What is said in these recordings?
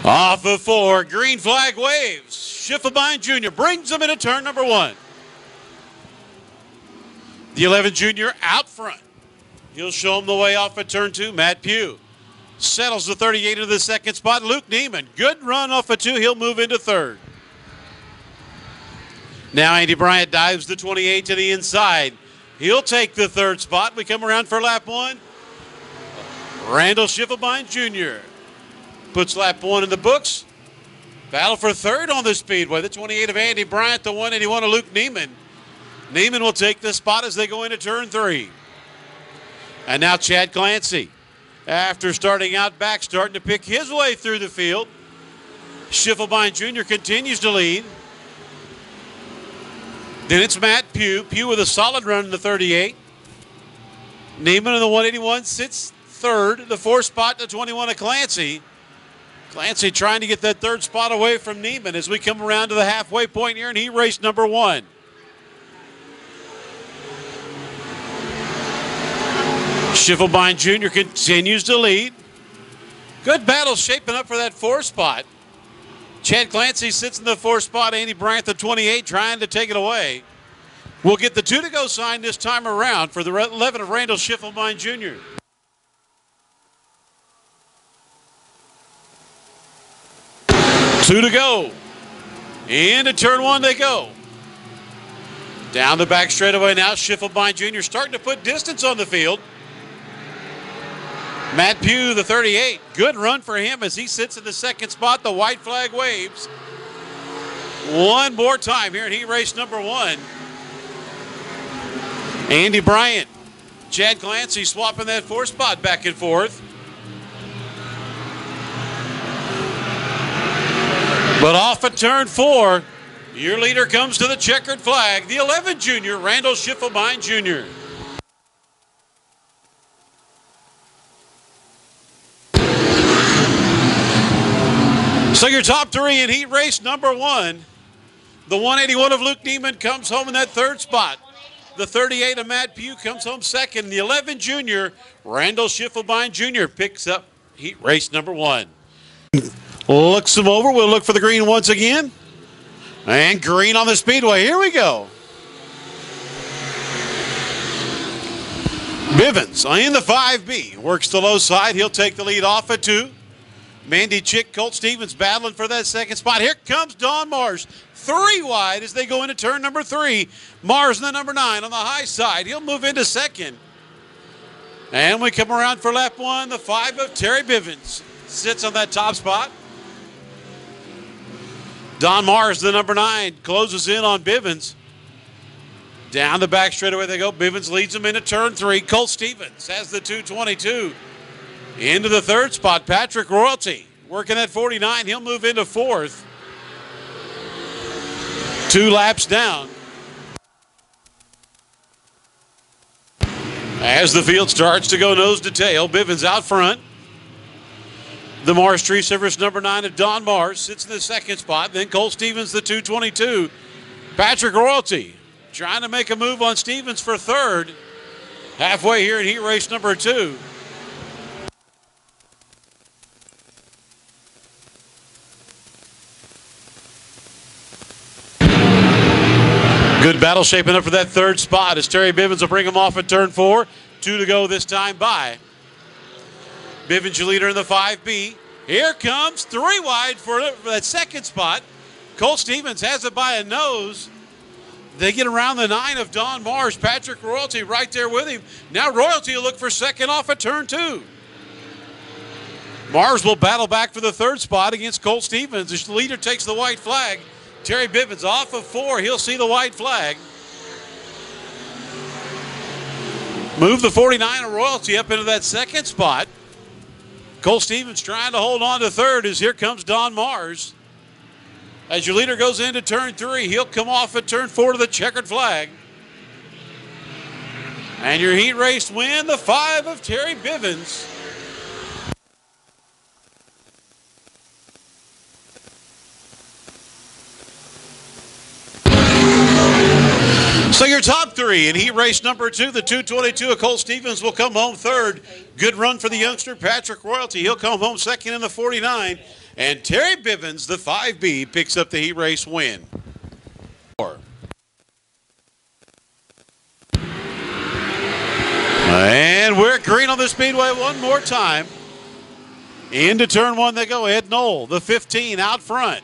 Off of 4, green flag waves. Schiffelbein Jr. brings them into turn number 1. The 11 junior out front. He'll show him the way off of turn 2. Matt Pugh settles the 38 into the second spot. Luke Neiman, good run off of 2. He'll move into third. Now Andy Bryant dives the 28 to the inside. He'll take the third spot. We come around for lap 1. Randall Schiffelbein Jr. puts lap 1 in the books. Battle for third on the speedway. The 28 of Andy Bryant, the 181 of Luke Neiman. Neiman will take the spot as they go into turn 3. And now Chad Clancy, after starting out back, starting to pick his way through the field. Schiffelbein Jr. continues to lead. Then it's Matt Pugh. Pugh with a solid run in the 38. Neiman in the 181 sits third. The 4th spot, the 21 of Clancy. Clancy trying to get that third spot away from Neiman as we come around to the halfway point here in heat race number 1. Schiffelbein Jr. continues to lead. Good battle shaping up for that 4th spot. Chad Clancy sits in the 4th spot. Andy Bryant, the 28, trying to take it away. We'll get the 2 to go sign this time around for the 11 of Randall Schiffelbein Jr. Two to go. Into turn 1 they go. Down the back straightaway now, Schiffelbein Jr. starting to put distance on the field. Matt Pugh, the 38, good run for him as he sits in the 2nd spot. The white flag waves. One more time here in heat race number 1. Andy Bryant, Chad Clancy swapping that 4th spot back and forth. But off at turn 4, your leader comes to the checkered flag, the 11 junior, Randall Schiffelbein Jr. So your top 3 in heat race number 1. The 181 of Luke Neiman comes home in that 3rd spot. The 38 of Matt Pugh comes home 2nd. The 11 junior, Randall Schiffelbein Jr. picks up heat race number 1. Looks them over. We'll look for the green once again. And green on the speedway. Here we go. Bivens in the 5B. Works the low side. He'll take the lead off at 2. Mandy Chick, Colt Stevens battling for that 2nd spot. Here comes Don Mars. 3 wide as they go into turn number 3. Mars in the number 9 on the high side. He'll move into 2nd. And we come around for lap 1. The 5 of Terry Bivens sits on that top spot. Don Mars, the number 9, closes in on Bivens. Down the back straightaway they go. Bivens leads them into turn 3. Colt Stevens has the 222. Into the 3rd spot, Patrick Royalty working at 49. He'll move into 4th. 2 laps down. As the field starts to go nose to tail, Bivens out front. The Mars Tree Service number 9 of Don Mars sits in the 2nd spot. Then Cole Stevens, the 222. Patrick Royalty trying to make a move on Stevens for 3rd. Halfway here in heat race number 2. Good battle shaping up for that 3rd spot as Terry Bivens will bring him off at turn 4. 2 to go this time by. Bivens, your leader in the 5B. Here comes 3 wide for that 2nd spot. Colt Stevens has it by a nose. They get around the 9 of Don Mars. Patrick Royalty right there with him. Now Royalty will look for 2nd off at turn 2. Mars will battle back for the 3rd spot against Colt Stevens. The leader takes the white flag. Terry Bivens off of 4. He'll see the white flag. Move the 49 of Royalty up into that 2nd spot. Cole Stevens trying to hold on to 3rd as here comes Don Mars. As your leader goes into turn 3, he'll come off at turn 4 to the checkered flag. And your heat race win, the 5 of Terry Bivens. So your your top three in heat race number 2, the 222 of Cole Stevens will come home third. Good run for the youngster, Patrick Royalty. He'll come home second in the 49. And Terry Bivens, the 5B, picks up the heat race win. And we're green on the speedway one more time. Into turn 1 they go. Ed Knoll, the 15, out front.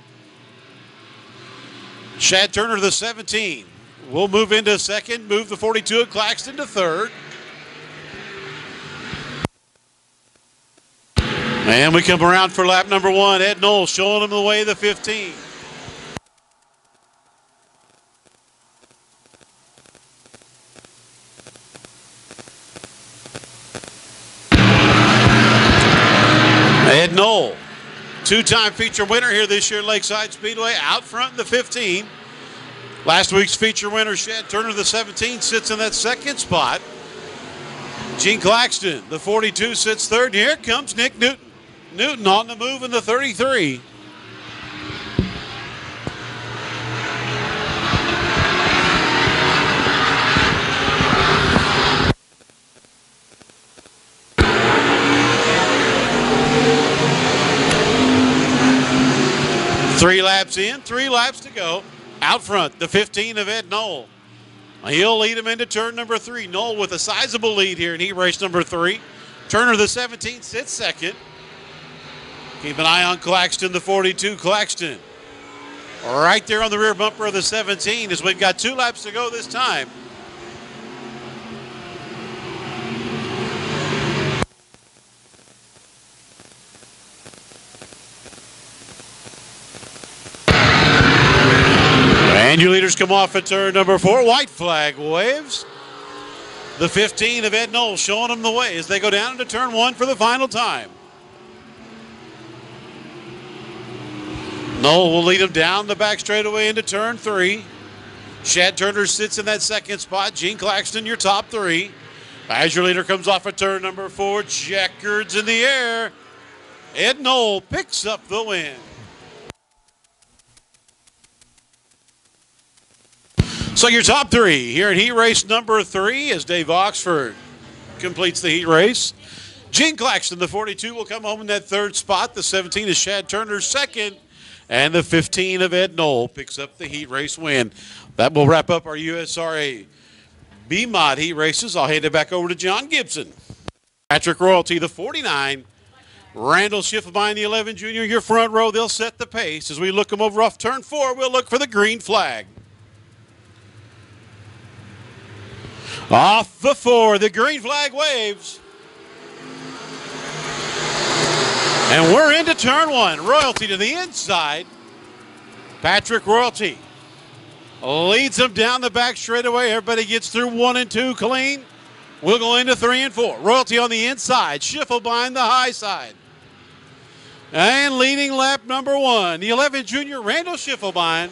Shad Turner, the 17. We'll move into second, move the 42 of Claxton to third. And we come around for lap number 1. Ed Knoll showing him the way, the 15. Ed Knoll, two-time feature winner here this year at Lakeside Speedway, out front in the 15. Last week's feature winner, Shad Turner, the 17, sits in that second spot. Gene Claxton, the 42, sits third. Here comes Nick Newton. Newton on the move in the 33. Three laps in, 3 laps to go. Out front, the 15 of Ed Knoll. He'll lead him into turn number 3. Knoll with a sizable lead here in heat race number 3. Turner, the 17, sits second. Keep an eye on Claxton, the 42. Claxton right there on the rear bumper of the 17 as we've got 2 laps to go this time. And your leaders come off at turn number 4. White flag waves. The 15 of Ed Knoll showing them the way as they go down into turn 1 for the final time. Knoll will lead them down the back straightaway into turn 3. Shad Turner sits in that second spot. Gene Claxton, your top 3. As your leader comes off at turn number 4, checkers in the air. Ed Knoll picks up the win. So your top 3 here at heat race number 3 as Dave Oxford completes the heat race. Gene Claxton, the 42, will come home in that third spot. The 17 is Shad Turner, second. And the 15 of Ed Knoll picks up the heat race win. That will wrap up our USRA B-Mod heat races. I'll hand it back over to John Gibson. Patrick Royalty, the 49. Randall Schiffelbein, the 11 junior. Your front row, they'll set the pace. As we look them over off turn 4, we'll look for the green flag. Off the 4, the green flag waves. And we're into turn 1. Royalty to the inside. Patrick Royalty leads them down the back straightaway. Everybody gets through 1 and 2 clean. We'll go into 3 and 4. Royalty on the inside. Schiffelbein the high side. And leading lap number 1, the 11 junior Randall Schiffelbein.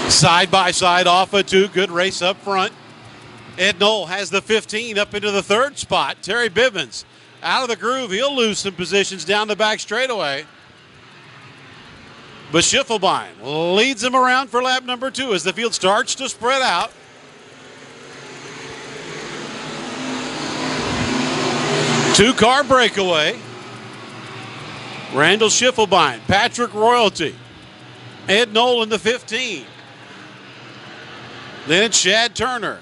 Side by side off of 2. Good race up front. Ed Knoll has the 15 up into the third spot. Terry Bivens out of the groove. He'll lose some positions down the back straightaway. But Schiffelbein leads him around for lap number 2 as the field starts to spread out. Two-car breakaway. Randall Schiffelbein, Patrick Royalty, Ed Knoll in the 15. Then it's Shad Turner.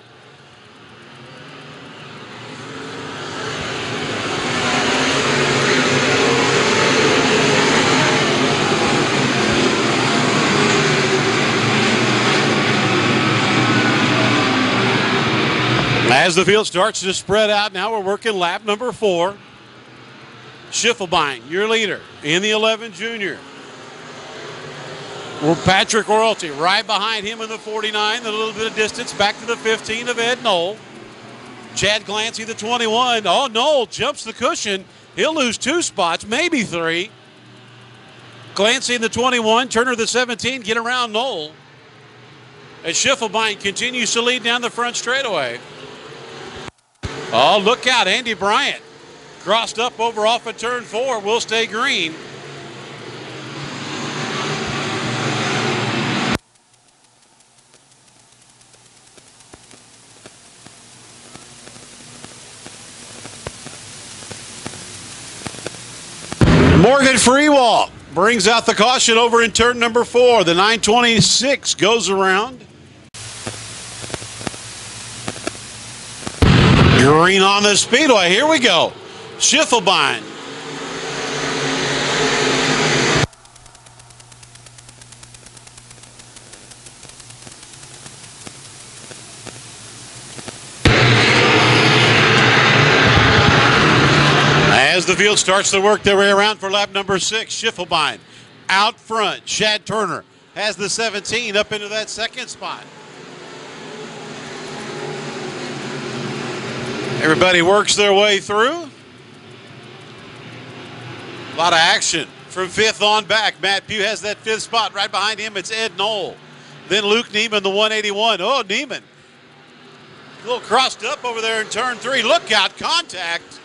As the field starts to spread out, now we're working lap number 4. Schiffelbein, your leader in the 11 junior. Patrick Royalty right behind him in the 49, a little bit of distance back to the 15 of Ed Knoll. Chad Clancy, the 21. Oh, Knoll jumps the cushion. He'll lose 2 spots, maybe 3. Clancy in the 21, Turner the 17, get around Knoll. As Schiffelbein continues to lead down the front straightaway. Oh, look out, Andy Bryant. Crossed up over off of turn 4, will stay green. Morgan Freewall brings out the caution over in turn number 4. The 926 goes around. Green on the speedway. Here we go. Schiffelbein. As the field starts to work their way around for lap number 6, Schiffelbein out front. Shad Turner has the 17 up into that second spot. Everybody works their way through. A lot of action from 5th on back. Matt Pugh has that 5th spot. Right behind him, it's Ed Knoll. Then Luke Neiman, the 181. Oh, Neiman. A little crossed up over there in turn 3. Look out, contact.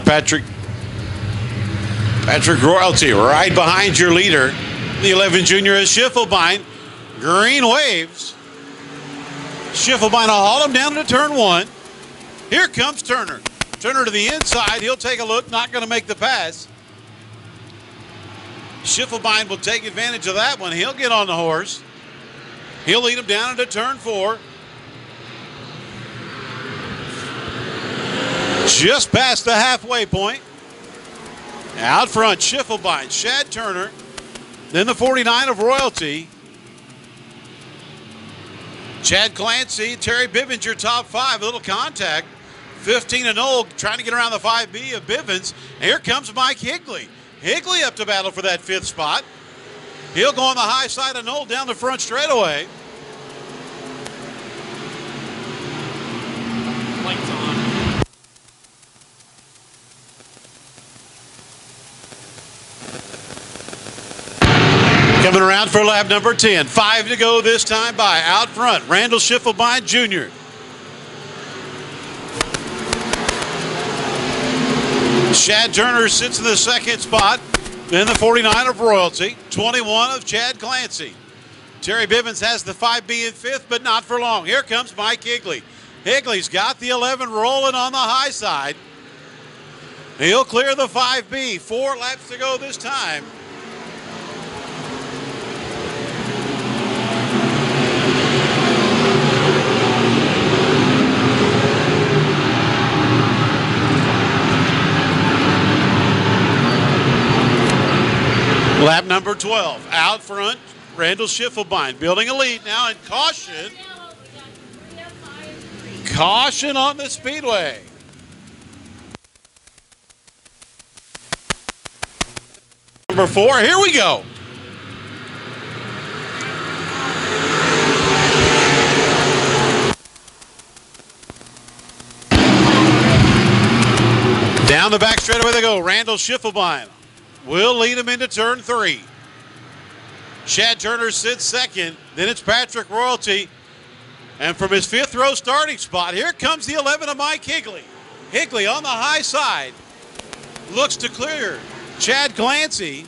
Patrick Royalty right behind your leader. The 11 junior is Schiffelbein. Green waves. Schiffelbein will haul him down to turn 1. Here comes Turner. Turner to the inside. He'll take a look. Not going to make the pass. Schiffelbein will take advantage of that one. He'll get on the horse. He'll lead him down into turn 4. Just past the halfway point. Out front, Schiffelbein, Shad Turner, then the 49 of Royalty. Chad Clancy, Terry Bivens, your top 5. A little contact. 15 and 0, trying to get around the 5B of Bivens. Here comes Mike Higley. Higley up to battle for that 5th spot. He'll go on the high side of Knoll down the front straightaway. Lights on. Coming around for lap number 10. 5 to go this time by. Out front, Randall Schiffelbein Jr. Shad Turner sits in the 2nd spot. Then the 49 of Royalty. 21 of Chad Clancy. Terry Bivens has the 5B in 5th, but not for long. Here comes Mike Higley. Higley's got the 11 rolling on the high side. He'll clear the 5B. 4 laps to go this time. Lap number 12. Out front, Randall Schiffelbein building a lead now, and caution. Caution on the speedway. Number 4, here we go. Down the back straightaway they go. Randall Schiffelbein will lead him into turn 3. Shad Turner sits 2nd. Then it's Patrick Royalty. And from his 5th row starting spot, here comes the 11 of Mike Higley. Higley on the high side. Looks to clear Chad Clancy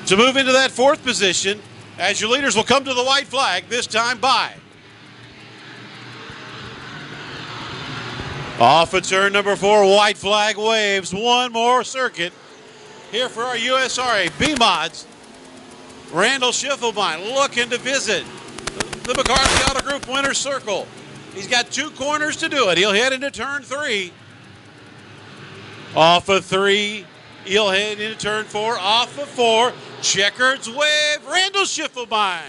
to move into that 4th position, as your leaders will come to the white flag, this time by. Off of turn number 4, white flag waves. One more circuit here for our USRA B-Mods. Randall Schiffelbein looking to visit the McCarthy Auto Group winner's circle. He's got 2 corners to do it. He'll head into turn 3. Off of 3, he'll head into turn 4. Off of 4, checkers wave, Randall Schiffelbein.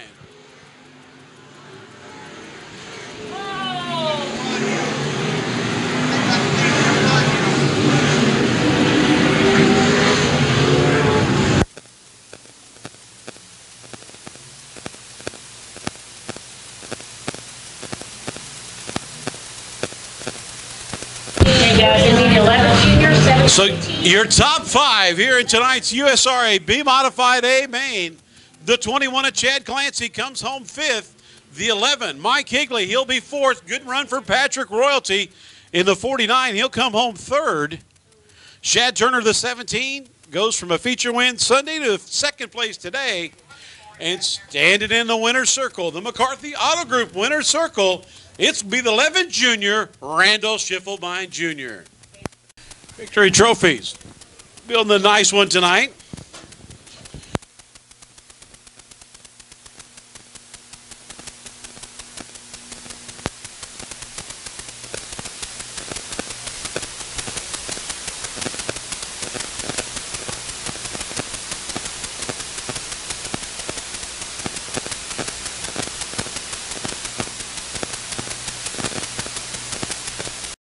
So your top 5 here in tonight's USRA B Modified A main. The 21 of Chad Clancy comes home 5th. The 11, Mike Higley, he'll be fourth. Good run for Patrick Royalty in the 49. He'll come home third. Shad Turner, the 17, goes from a feature win Sunday to second place today. And standing in the winner's circle, the McCarthy Auto Group winner's circle, it's be the 11 junior, Randall Schiffelbein Jr. Victory trophies. Building a nice one tonight.